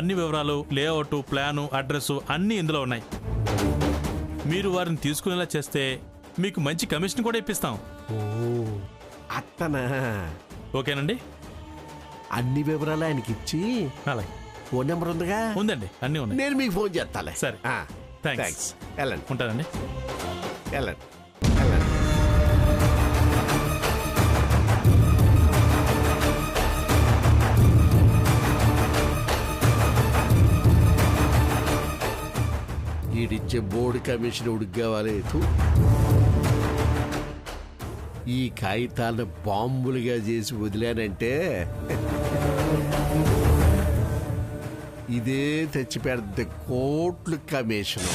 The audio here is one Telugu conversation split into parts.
అన్ని వివరాలు, లేఅవుట్, ప్లాను, అడ్రస్ అన్నీ ఇందులో ఉన్నాయి. మీరు వారిని తీసుకునేలా చేస్తే మీకు మంచి కమిషన్ కూడా ఇప్పిస్తాం. అట్టనా? ఓకేనండి. అన్ని వివరాలు ఆయనకి ఇచ్చి అలాగే. ఫోన్ నెంబర్ ఉందిగా? ఉందండి, అన్నీ ఉన్నాయి. నేను మీకు ఫోన్ చేస్తాలే. సరే, థ్యాంక్స్. వెళ్ళండి. ఉంటానండి. వెళ్ళండి వెళ్ళండి. ఈడిచ్చే బోర్డు కమిషన్ ఉడికి కావాలి. ఈ కాగితాలను బాంబులుగా చేసి వదిలానంటే ఇదే తెచ్చి పెడితే కోట్లు కమిషన్.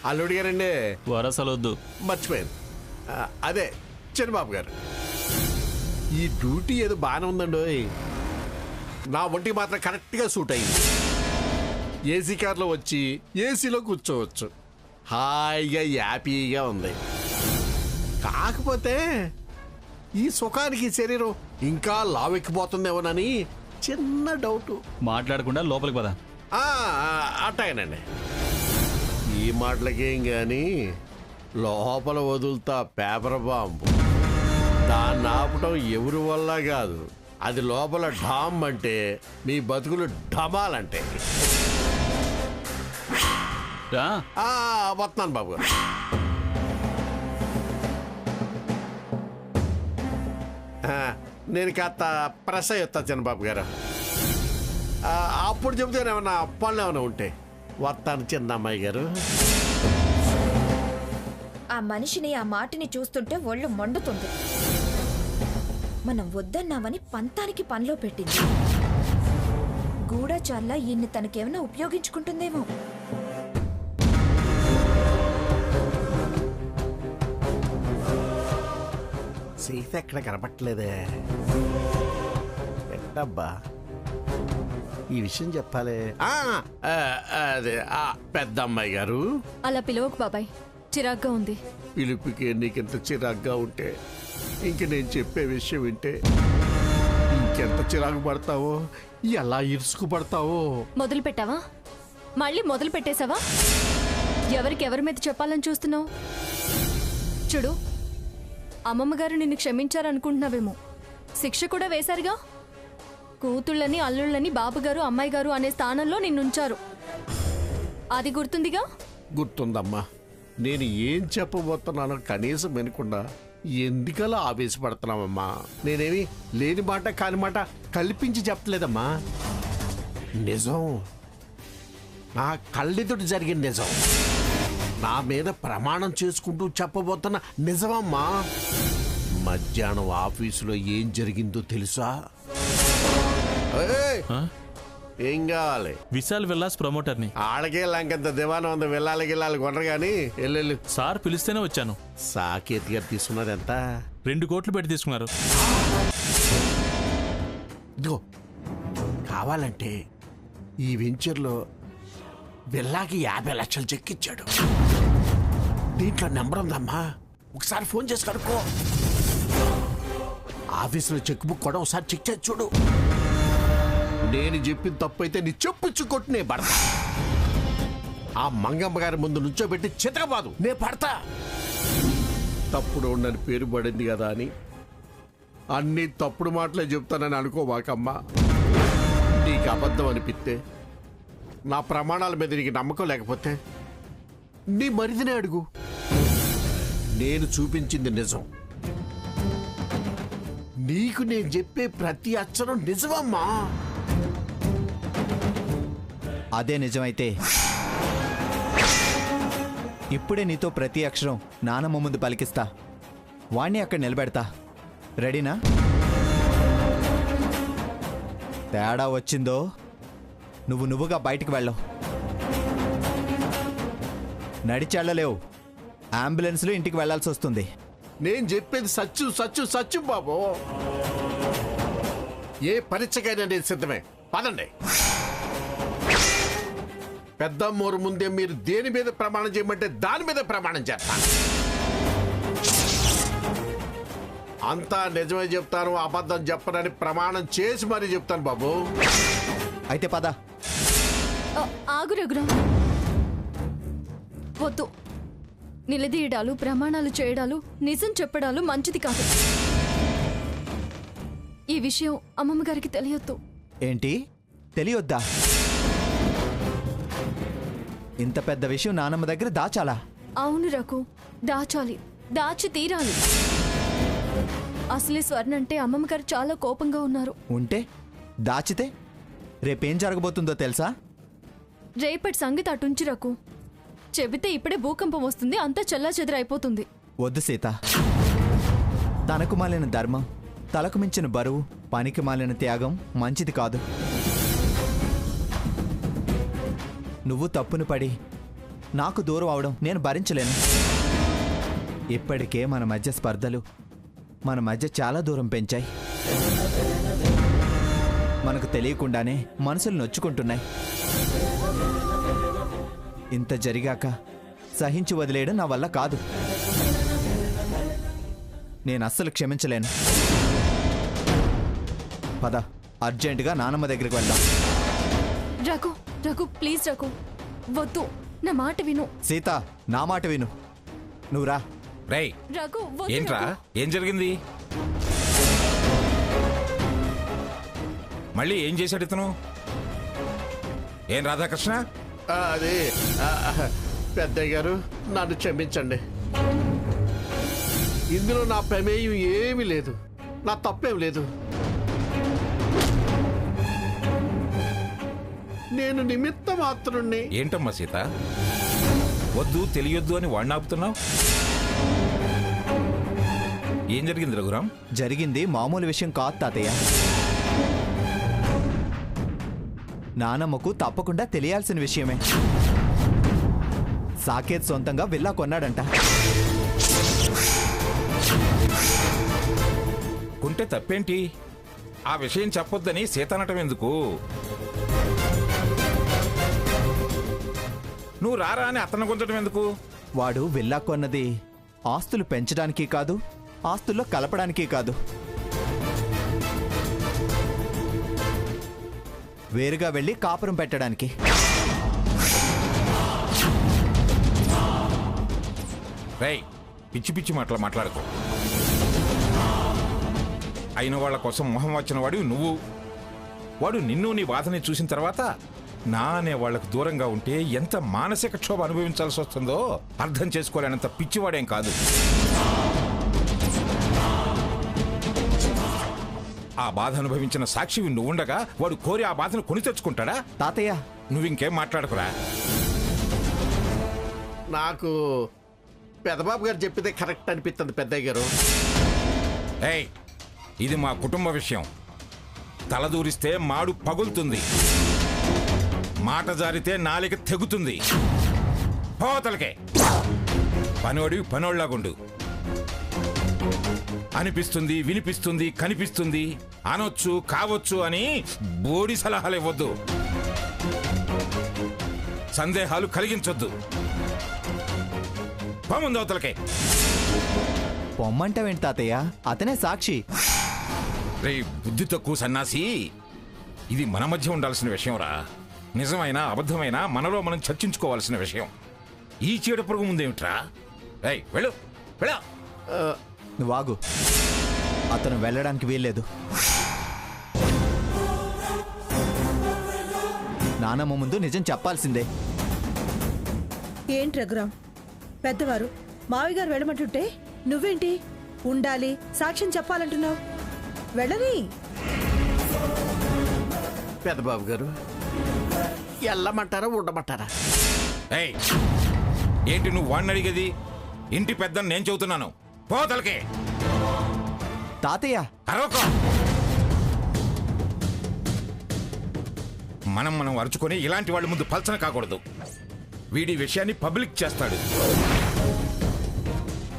అల్లుడి గారండి, వరసలొద్దు. మర్చిపోయాను. అదే చంద్రబాబు గారు, ఈ డ్యూటీ ఏదో బాగానే ఉందండి. నా ఒంటికి మాత్రం కరెక్ట్గా సూట్ అయింది. ఏసీ కార్లో వచ్చి ఏసీలో కూర్చోవచ్చు, హాయిగా హ్యాపీగా ఉంది. కాకపోతే ఈ సుఖానికి శరీరం ఇంకా లావెక్కిపోతుందేమోనని చిన్న డౌట్. మాట్లాడకుండా లోపలికి పద. అట్టాగనండి. ఈ మాటలకేం గాని లోపల వదులుతా పేపర్ బాంబు. దాన్ని ఆపటం ఎవరి వల్ల కాదు. అది లోపల ఢామ్ అంటే మీ బతుకులు ఢమాలంటే. వస్తున్నాను బాబు గారు. నేను కాస్త ప్రెస్ అయ్యొస్తా చిన్నబాబు గారు. అప్పుడు చెబుతాను ఏమన్నా పనులు ఏమైనా ఉంటే. వస్తాను చిన్న అమ్మాయి గారు. ఆ మనిషిని, ఆ మాటిని చూస్తుంటే ఒళ్ళు మండుతుంది. మనం వద్దన్నామని పంతానికి పనిలో పెట్టింది. గూఢచార్ల ఈయన్ని తనకేమైనా ఉపయోగించుకుంటుందేమో. సీత ఎక్కడ కనపట్లేదే. ఎట్టబ్బా ఈ విషయం చెప్పాలి. అదే పెద్ద అమ్మాయి గారు. అలా పిలవకు బాబాయ్, చిరాగ్గా ఉంది. పిలుపుకి నీకెంత చిరాగ్గా ఉంటే ఇంక నేను చెప్పే విషయం వింటే ఇంకెంత చిరాకు పడతావో, ఎలా ఇరుసుకు పడతావో. మొదలు పెట్టావా? మళ్ళీ మొదలు పెట్టేశావా? ఎవరి మీద చెప్పాలని చూస్తున్నావు? చూడు, అమ్మమ్మగారు నిన్ను క్షమించారనుకుంటున్నావేమో. శిక్ష కూడా వేశారుగా. కూతుళ్ళని, అల్లుళ్ళని బాబుగారు, అమ్మాయి గారు అనే స్థానంలో నిన్నుంచారు. అది గుర్తుందిగా? గుర్తుందమ్మా. నేను ఏం చెప్పబోతున్నానో కనీసం వినకుండా ఎందుకలా ఆవేశపడుతున్నామమ్మా? నేనేమి లేని మాట కాని మాట కల్పించి చెప్పలేదమ్మా. నిజం, నా కళ్ళెదుటి జరిగిన నిజం, నా మీద ప్రమాణం చేసుకుంటూ చెప్పబోతున్న నిజమమ్మా. మధ్యాహ్నం ఆఫీసులో ఏం జరిగిందో తెలుసా? ఏం కావాలి? విశాల్ విల్లాస్ ప్రమోటర్ని. ఆడకే లంకంత దివానం ఉంది. వెళ్ళాలి గిల్లాలి కొనరు గాని వెళ్ళు. సార్ పిలిస్తేనే వచ్చాను. సాకేత్ గారు తీసుకున్నది ఎంత? 2 కోట్లు పెట్టి తీసుకున్నారు. ఇదిగో, కావాలంటే ఈ వెంచర్లో విల్లాకి 50 లక్షలు చెక్కిచ్చాడు. దీంట్లో నెంబర్ ఉందమ్మా, ఒకసారి ఫోన్ చేసి కనుక్కో. ఆఫీసులో చెక్ బుక్ కూడా ఒకసారి చెక్ చేసి చూడు. నేను చెప్పిన తప్పైతే నీ చెప్పుచ్చు కొట్టినే పడతా. ఆ మంగమ్మ గారి ముందు నుంచోబెట్టి చితకబాదు నే పడతా. తప్పుడు ఉండని పేరు పడింది కదా అని అన్ని తప్పుడు మాటలే చెప్తానని అనుకోవాకమ్మా. నీకు అబద్ధం అనిపిస్తే, నా ప్రమాణాల మీద నీకు నమ్మకం లేకపోతే నీ మరిదినే అడుగు. నేను చూపించింది నిజం. నీకు నేను చెప్పే ప్రతి అక్షరం నిజమమ్మా. అదే నిజమైతే ఇప్పుడే నీతో ప్రతి అక్షరం నానమ్మ ముందు పలికిస్తా. వాణ్ణి అక్కడ నిలబెడతా. రెడీనా? తేడా వచ్చిందో నువ్వుగా బయటికి వెళ్ళవు. నడిచెళ్ళలేవు. అంబులెన్స్లో ఇంటికి వెళ్లాల్సి వస్తుంది. నేను చెప్పేది సచ్చు సచ్చు సచ్చు బాబు. ఏ పరీక్షకైనా నేను సిద్ధమే. పదండి. పెద్దమ్మోరు ముందే మీరు దేని మీద ప్రమాణం చేయమంటే దాని మీద ప్రమాణం చేస్తా. అంతా నిజమే చెప్తాను, అబద్ధం చెప్పనని ప్రమాణం చేసి మరీ చెప్తాను బాబు. అయితే పద. ఆగు రఘురామ్, వద్దు. నిలదీయడాలు, ప్రమాణాలు చేయడాలు, నిజం చెప్పడాలు మంచిది కాదు. ఈ విషయం అమ్మమ్మ గారికి తెలియొద్దు. ఏంటి తెలియొద్దా? ఇంత పెద్ద విషయం నానమ్మ దగ్గర దాచాలా? అవును రఘు, దాచాలి, దాచి తీరాలి. అసలే స్వర్ణ అంటే అమ్మమ్మ గారు చాలా కోపంగా ఉన్నారు. ఉంటే దాచితే రేపేం జరగబోతుందో తెలుసా? రేపటి సంగతి అటుంచి రఘు. చెబితే ఇప్పుడే భూకంపం వస్తుంది, అంతా చెల్లాచెదరైపోతుంది. వద్దు సీత. తనకు మాలిన ధర్మం, తలకు మించిన బరువు, పనికి మాలిన త్యాగం మంచిది కాదు. నువ్వు తప్పును పడి నాకు దూరం అవడం నేను భరించలేను. ఇప్పటికే మన మధ్య స్పర్ధలు మన మధ్య చాలా దూరం పెంచాయి. మనకు తెలియకుండానే మనసులు నొచ్చుకుంటున్నాయి. ఇంత జరిగాక సహించి వదిలేయడం నా వల్ల కాదు. నేను అస్సలు క్షమించలేను. పద, అర్జెంటుగా నానమ్మ దగ్గరికి వెళ్దాం. రఘు, రఘు ప్లీజ్ రఘు, వద్దు, నా మాట విను. సీత, నా మాట విను. నువ్వు రా. రేయ్, రఘు వద్దు. ఏంట్రా, రఘు. ఏం జరిగింది? మళ్ళీ ఏం చేశాడు ఇతను? ఏం రాధాకృష్ణ? అది పెద్దయ్య గారు, నన్ను క్షమించండి. ఇందులో నా ప్రమేయం ఏమీ లేదు, నా తప్పేం లేదు. నేను నిమిత్త మాత్రుణ్ణి. ఏంటమ్మా సీత, వద్దు తెలియొద్దు అని వాడిని ఆపుతున్నావు? ఏం జరిగింది రఘురామ్? జరిగింది మామూలు విషయం కాదు తాతయ్య. నానమ్మకు తప్పకుండా తెలియాల్సిన విషయమే. సాకేత్ సొంతంగా విల్లా కొన్నాడంట. కుంటే తప్పేంటి? ఆ విషయం చెప్పొద్దని సీతనటం ఎందుకు? నువ్వు రారా అని అతను గుంజడం ఎందుకు? వాడు విల్లా కొన్నది ఆస్తులు పెంచడానికి కాదు, ఆస్తుల్లో కలపడానికి కాదు. వేరుగా వెళ్ళి కాపురం పెట్టడానికి. రేయ్, పిచ్చి పిచ్చి మాటలు మాట్లాడుకో. అయిన వాళ్ళ కోసం మొహం వచ్చిన వాడు నువ్వు. వాడు నిన్ను నీ బాధని చూసిన తర్వాత నా అనే వాళ్లకు దూరంగా ఉంటే ఎంత మానసిక క్షోభ అనుభవించాల్సి వస్తుందో అర్థం చేసుకోలేనంత పిచ్చివాడేం కాదు. ఆ బాధ అనుభవించిన సాక్షివి నువ్వుండగా వాడు కోరి ఆ బాధను కొని తెచ్చుకుంటాడా? తాతయ్య, నువ్వింకేం మాట్లాడకురా. నాకు పెద్దబాబు గారు చెప్పితే కరెక్ట్ అనిపిస్తుంది పెద్దయ్య గారు. ఏయ్, ఇది మా కుటుంబ విషయం. తలదూరిస్తే మాడు పగులుతుంది, మాట జారితే నాలిక తెగుతుంది. పోతలకే పనోడివి పనోళ్లాగుండు. అనిపిస్తుంది, వినిపిస్తుంది, కనిపిస్తుంది, అనొచ్చు, కావచ్చు అని బోడి సలహాలు ఇవ్వద్దు. సందేహాలు కలిగించొద్దు. పోముందు అవతలకే. పొమ్మంటావేంటి తాతయ్య? అతనే సాక్షి. రే బుద్ధి తక్కువ సన్నాసి, ఇది మన మధ్య ఉండాల్సిన విషయం రా. నిజమైనా అబద్ధమైనా మనలో మనం చర్చించుకోవాల్సిన విషయం. ఈ చీడ పురుగు ముందేమిట్రా? ఏయ్ వెళ్ళు, వెళ్ళు. నువ్వు ఆగు. అతను వెళ్ళడానికి వీల్లేదు. నానమ్మ ముందు నిజం చెప్పాల్సిందే. ఏంటి రఘురాం, పెద్దవారు మావి గారు వెళ్ళమంటుంటే నువ్వేంటి ఉండాలి, సాక్ష్యం చెప్పాలంటున్నావు? వెళ్ళని. పెద్దబాబు గారు, వెళ్ళమంటారా ఉండమంటారా? ఏయ్, ఏంటి నువ్వు వాడిని అడిగేది? ఇంటి పెద్దని నేను చెబుతున్నాను. పోతలకే. తాతయ్య, అరవకో. మనం అరుచుకొని ఇలాంటి వాళ్ళ ముందు పల్చన కాకూడదు. వీడి విషయాన్ని పబ్లిక్ చేస్తాడు.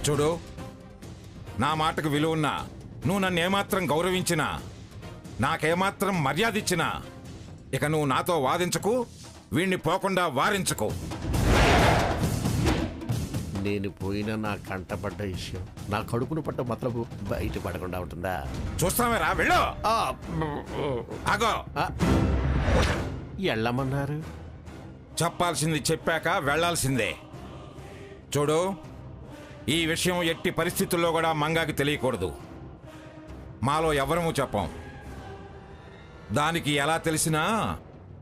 చూడు, నా మాటకు విలువ ఉన్నా, నువ్వు నన్ను ఏమాత్రం గౌరవించినా, నాకేమాత్రం మర్యాద ఇచ్చినా, ఇక నువ్వు నాతో వాదించకు, వీణ్ణి పోకుండా వారించుకో. నేను పోయిన నా కంటపడ్డ విషయం నా కడుపును పట్ట మతలబు బయట పడకుండా ఉంటుందా? చూస్తామేరా, వెళ్ళు. ఆగో, వెళ్ళమన్నారు. చెప్పాల్సింది చెప్పాక వెళ్లాల్సిందే. చూడు, ఈ విషయం ఎట్టి పరిస్థితుల్లో కూడా మంగాకి తెలియకూడదు. మాలో ఎవరము చెప్పం. దానికి ఎలా తెలిసినా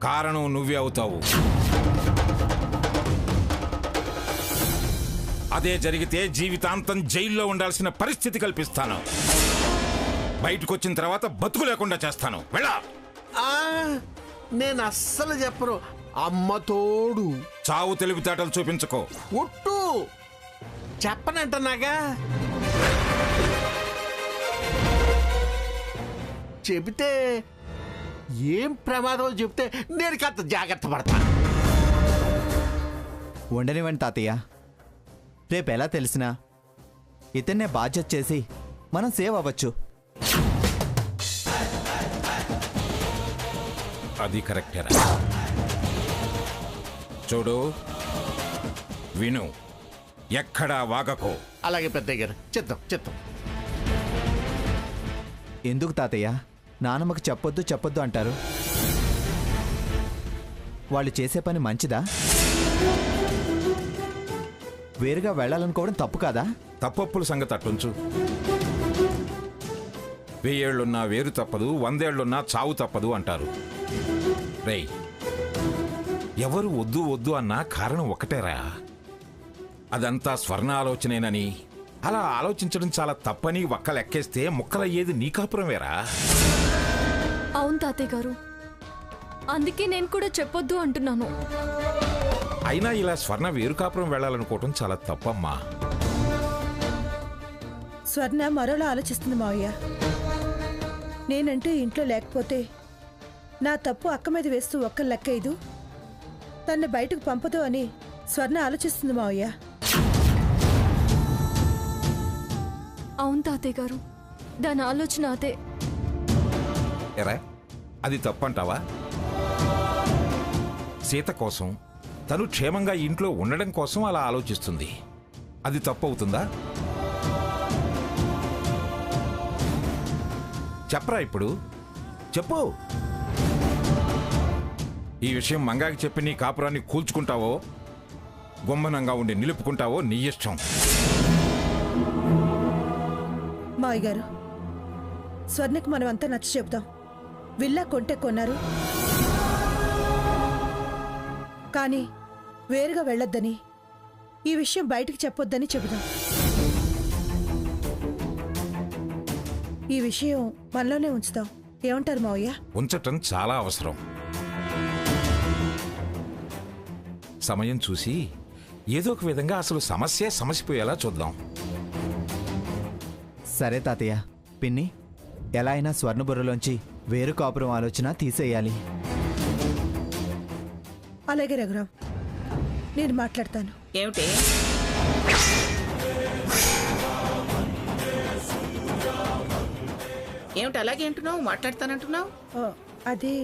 కారణం నువ్వే అవుతావు. అదే జరిగితే జీవితాంతం జైల్లో ఉండాల్సిన పరిస్థితి కల్పిస్తాను. బయటకు వచ్చిన తర్వాత బతుకు లేకుండా చేస్తాను. వెళ్ళా. నేను అస్సలు చెప్పను. అమ్మ తోడు. చావు తెలివితేటలు చూపించుకో. ఒట్టు చెప్పనంటన్నాగా. చెబితే ఏం ప్రమాదం చెప్తే నేను కాస్త జాగ్రత్త పడతా. ఉండనివ్వండి తాతయ్య. రేపు ఎలా తెలిసినా ఇతన్నే బాధ్యత చేసి మనం సేవ్ అవ్వచ్చు. అది కరెక్టేరా. చూడు, విను, ఎక్కడా వాగకో. అలాగే పెద్దయ్య గారు, చిత్తం చిత్తం. ఎందుకు తాతయ్య నానమ్మకు చెప్పొద్దు చెప్పొద్దు అంటారు? వాళ్ళు చేసే పని మంచిదా? వేరుగా వెళ్ళాలనుకోవడం తప్పు కాదా? తప్పొప్పుల సంగతి అట్టుంచు. 1000 ఏళ్లున్నా వేరు తప్పదు, 100 ఏళ్లున్నా చావు తప్పదు అంటారు. రేయ్, ఎవరు వద్దు వద్దు అన్నా కారణం ఒకటేరా. అదంతా స్వర్ణ ఆలోచనేనని, అలా ఆలోచించడం చాలా తప్పని ఒక్కలెక్కేస్తే ముక్కలయ్యేది నీ కాపురమేరా. అవును తాతయ్య గారు, అందుకే నేను కూడా చెప్పొద్దు అంటున్నాను. అయినా ఇలా స్వర్ణ వేరు కాపురం వెళ్ళాలనుకోవటం చాలా తప్పమ్మా. స్వర్ణ మరోలా ఆలోచిస్తుంది మావయ్య. నేనంటూ ఇంట్లో లేకపోతే నా తప్పు అక్క మీద వేస్తూ ఒక్క లెక్క ఇదు తన్ని బయటకు పంపదు అని స్వర్ణ ఆలోచిస్తుంది మావయ్య. అవును తాతయ్య గారు, దాని ఆలోచన అదే. ఎరా, అది తప్పంటావా? సీత కోసం, తను క్షేమంగా ఇంట్లో ఉండడం కోసం అలా ఆలోచిస్తుంది. అది తప్పు అవుతుందా? చెప్పరా ఇప్పుడు, చెప్పు. ఈ విషయం మంగాకి చెప్పి నీ కాపురాన్ని కూల్చుకుంటావో, గుమ్మనంగా ఉండి నిలుపుకుంటావో నీ ఇష్టం. మావయ్య గారు, స్వర్ణకు మనం అంతా నచ్చ చెబుతాం. విల్లా కొంటే కొన్నారు, కానీ వేరుగా వెళ్ళొద్దని, ఈ విషయం బయటికి చెప్పొద్దని చెబుదాం. ఈ విషయం మనలోనే ఉంచుతాం. ఏమంటారు మావయ్య? ఉంచటం చాలా అవసరం. సమయం చూసి ఏదో ఒక విధంగా అసలు సమసిపోయేలా చూద్దాం. సరే తాతయ్య. పిన్ని, ఎలా అయినా స్వర్ణ బుర్రలోంచి వేరు కాపురం ఆలోచన తీసేయాలి. అలాగే రఘురాం, నేను మాట్లాడతాను. ఏమిటి? ఏమిటి అలాగే అంటున్నావు? మాట్లాడతానంటున్నావు? అది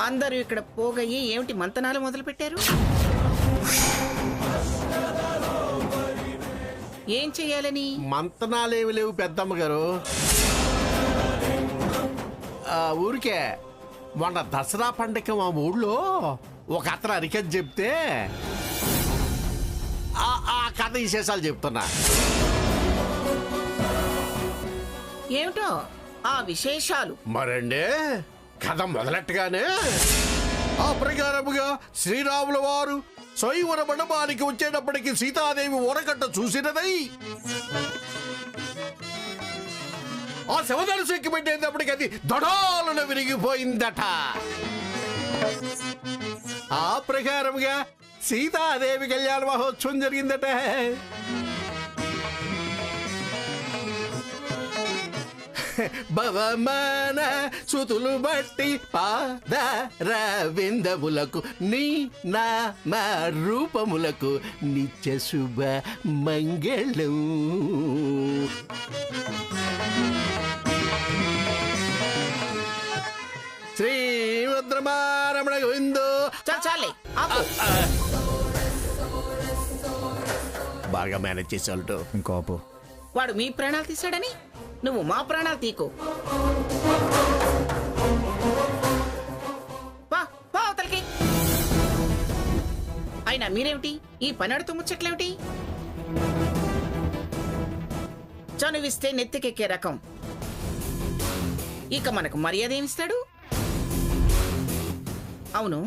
అందరూ ఇక్కడ పోగయ్యి ఏమిటి మంతనాలు మొదలు పెట్టారు? ఏం చెయ్యాలని? మంతనాలేమి లేవు పెద్దమ్మ గారు. ఊరికే మొన్న దసరా పండగ మా ఊళ్ళో ఒక అతను అరికథ చెప్తే ఆ కథ విశేషాలు చెప్తున్నా. ఏమిటో ఆ విశేషాలు? మరండి, కథ మొదలెట్టగానే ఆ ప్రకారముగా శ్రీరాముల వారు స్వయంవర మండపానికి వచ్చేటప్పటికి సీతాదేవి ఊరకట్ట చూసినదై ఆ శవధనుసు ఎక్కి పెట్టేటప్పటికి అది దొడాలను విరిగిపోయిందట. ఆ ప్రకారముగా సీతాదేవి కళ్యాణ మహోత్సవం జరిగిందట. భవమాన సుతులు బట్టి పాదార విందములకు నీ నామ రూపములకు నిత్య శుభ మంగళం. శ్రీ రుద్రమారమణ గోవిందో. చాలే ఆపు. బాగా మేనేజ్ చేసేవాళ్ళు. ఇంకోపు వాడు మీ ప్రాణాలు తీశాడని నువ్వు మా ప్రాణాలు తీకో. పా అవతలకి. అయినా మీరేమిటి ఈ పనడుతూ ముచ్చట్లేమిటి? చనువిస్తే నెత్తికెక్కే రకం. ఇక మనకు మర్యాద ఏమిస్తాడు? అవును,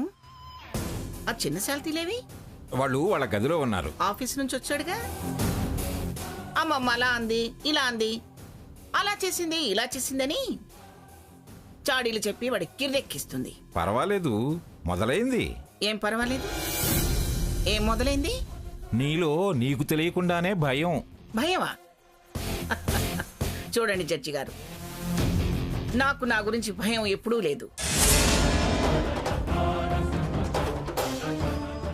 ఆ చిన్న శాలతీలేవి? వాళ్ళు వాళ్ళ గదిలో ఉన్నారు. ఆఫీస్ నుంచి వచ్చాడుగా. అమ్మమ్మ అలా అంది, ఇలా అంది, అలా చేసింది, ఇలా చేసిందని చాడీలు చెప్పి వాడి కిర్రెక్కిస్తుంది. పర్వాలేదు, మొదలైంది. ఏం పర్వాలేదు? ఏం మొదలైంది? నీలో నీకు తెలియకుండానే భయం. భయమా? చూడండి జడ్జి గారు, నాకు నా గురించి భయం ఎప్పుడూ లేదు.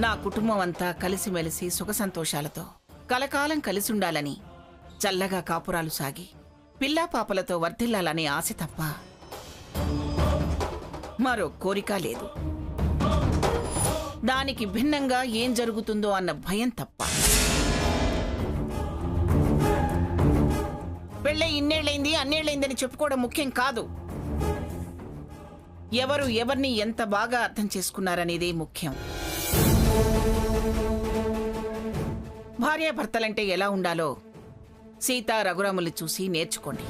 నా కుటుంబం అంతా కలిసిమెలిసి సుఖ సంతోషాలతో కలకాలం కలిసి ఉండాలని, చల్లగా కాపురాలు సాగి పిల్లా పాపలతో వర్ధిల్లాలనే ఆశ తప్ప మరో కోరిక లేదు. దానికి భిన్నంగా ఏం జరుగుతుందో అన్న భయం తప్ప. పెళ్ళై ఇన్నేళ్లైంది అన్నేళ్లైందని చెప్పుకోవడం ముఖ్యం కాదు. ఎవరు ఎవరిని ఎంత బాగా అర్థం చేసుకున్నారనేదే ముఖ్యం. భార్యాభర్తలంటే ఎలా ఉండాలో సీతా రఘురాములు చూసి నేర్చుకోండి.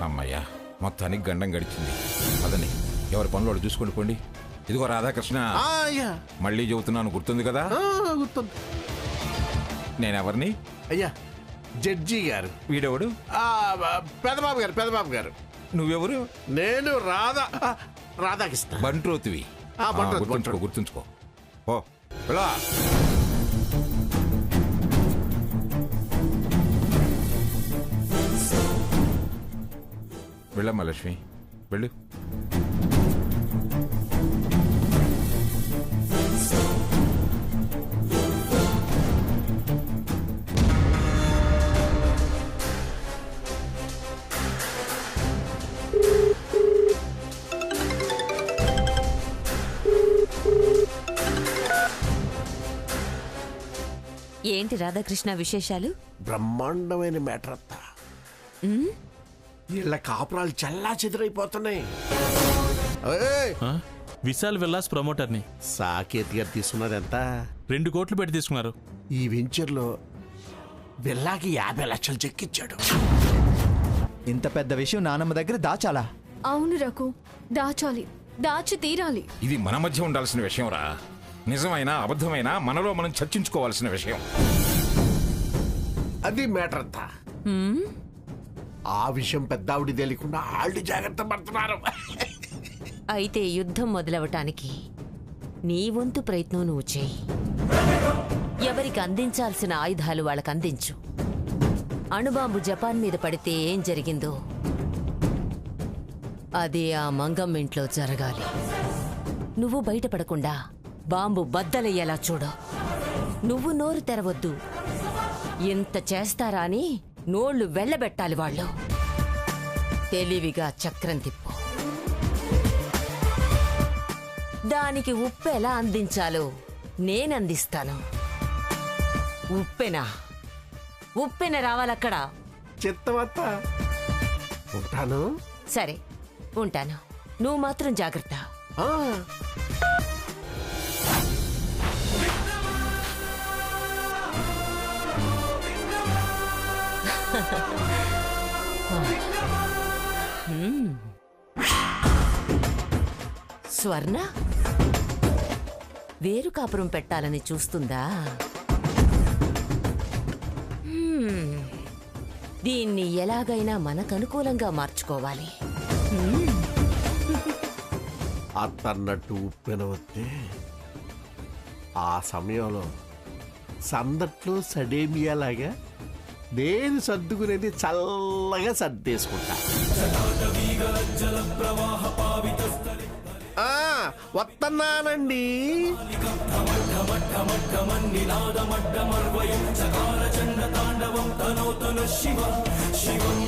అమ్మయ్యా, మొత్తానికి గండం గడిచింది. అదని ఎవరి పనులు వాడు చూసుకొని పోండి. ఇదిగో రాధాకృష్ణ, అయ్యా మళ్ళీ చెబుతున్నాను, గుర్తుంది కదా? గుర్తుంది. నేనెవరిని? అయ్యా జడ్జి గారు. వీడెవడు? పెదబాబు గారు. పెదబాబు గారు. నువ్వెవరు? నేను రాధాకృష్ణ. బంట్రోతివి. గుర్తుంచుకో, గుర్తుంచుకో. ఓ వెళ్ళా. వెళ్ళమ్మా లక్ష్మి, వెళ్ళు. ఏంటి రాధాకృష్ణ విశేషాలు? బ్రహ్మాండమైన మ్యాటర్ అత్త. వీళ్ళ కాపురాలు చల్లా చెదిరైపోతున్నాయి. విశాల్ విల్లాస్ ప్రమోటర్ని సాకేత్ గారు తీసుకున్నది ఎంత? 2 కోట్లు పెట్టి తీసుకున్నారు. ఈ వెంచర్లో విల్లాకి 50 లక్షలు చెక్కిచ్చాడు. ఇంత పెద్ద విషయం నానమ్మ దగ్గర దాచాలా? అవును రఘు, దాచాలి, దాచి తీరాలి. ఇది మన మధ్య ఉండాల్సిన విషయం రా. నిజమైనా అబద్ధమైనా మనలో మనం చర్చించుకోవాల్సిన విషయం. అది మ్యాటర్ అంతా. ఆ విషయం పెద్దావిడి తెలియకుండా ఆళ్ళు జాగ్రత్త పడుతున్నారు. అయితే యుద్ధం మొదలవటానికి నీ వంతు ప్రయత్నం నువ్వు చేయి. ఎవరికి అందించాల్సిన ఆయుధాలు వాళ్ళకు అందించు. అణుబాంబు జపాన్ మీద పడితే ఏం జరిగిందో అదే ఆ మంగమ్మ ఇంట్లో జరగాలి. నువ్వు బయటపడకుండా బాంబు బద్దలయ్యేలా చూడు. నువ్వు నోరు తెరవద్దు. ఇంత చేస్తారా అని నోళ్లు వెళ్ళబెట్టాలి వాళ్ళు. తెలివిగా చక్రం తిప్పు. దానికి ఉప్పు ఎలా అందించాలో నేనందిస్తాను. ఉప్పెన రావాలక్కడ. చిత్తమత్త. ఉంటాను. సరే ఉంటాను. నువ్వు మాత్రం జాగ్రత్త. స్వర్ణ వేరు కాపురం పెట్టాలని చూస్తుందా? దీన్ని ఎలాగైనా మనకనుకూలంగా మార్చుకోవాలి. అత్తన్నట్టు ఉప్పెన వస్తే ఆ సమయంలో సందట్లో సడేమియాలాగా నేను సర్దుకునేది చల్లగా సర్దేసుకుంటా. వస్తున్నానండి. ఢమఢమఢమన్నినాదమడ్డమర్వయం చకార చండ తాండవం తనోతన శివ శివం